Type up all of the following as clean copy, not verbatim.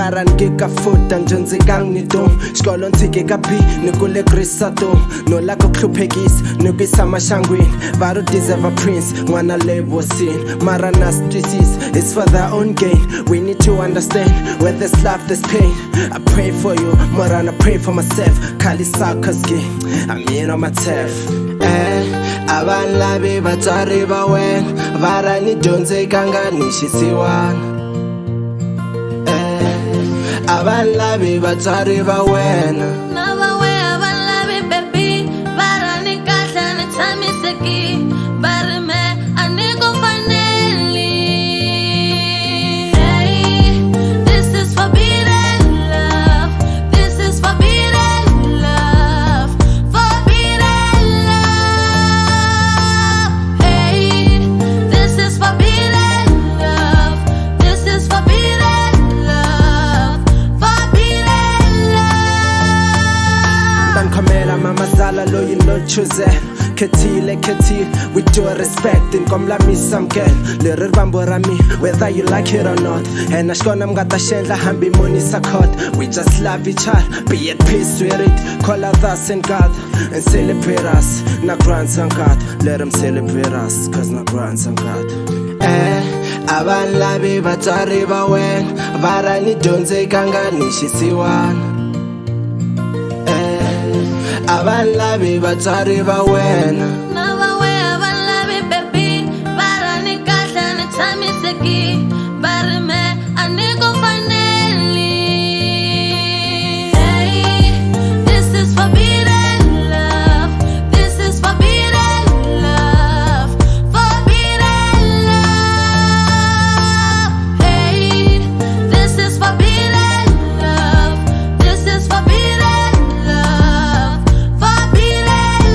Varan ke ka futa njenze kang ni dom Xikolo ntshike ka B ni kule grisa dom No la ku hluphekisa ni ku yisa mashangwini Va ro deserve a prince n'wana lebo sin Mara na stresses it's for their own gain We need to understand where there's love there's pain I pray for you more than I pray for myself Khali suckers game I'm in on my turf Abantu labi batsari ba wena Vara ni dyondze kanga ni xisiwana Abantu labi batsari ba wena Na va we abantu labi baby Vara ni kahle ni tshamiseki Vari me a ni ku faneli Hey, this is forbidden love This is forbidden love Forbidden love Hey, this is forbidden love This is forbidden love Forbidden love Kamera mama zala loyi no choose Khethile with due respect Inkomla misamkela leri rivambo ra mi whether you like it or not And xikona mi nga ta xendla hambi monisa court We just love each other be at peace with it Call others and God and celebrate us Na grandson God let him celebrate us Cause na grandson God Abantu labi batsari ba wena Vara ni dyondze kanga ni xisiwana Abantu labi batsari ba wena Na va we abantu labi baby Vara ni kahle ni tshamiseki Vari me a ni ku faneli Hey, this is forbidden love This is forbidden love Forbidden love Hey, this is forbidden love This is forbidden love Forbidden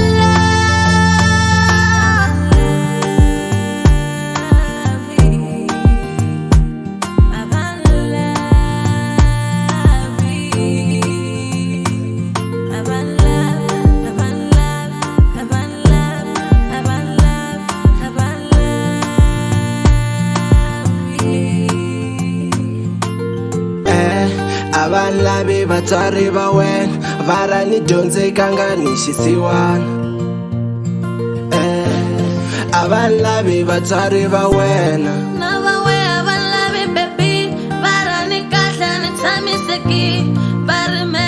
Abantu labi batsari ba wena Vara ni dyondze kanga ni xisiwana Abantu labi batsari ba wena Na va we abantu labi baby Vara ni kahle ni tshamiseki Vari me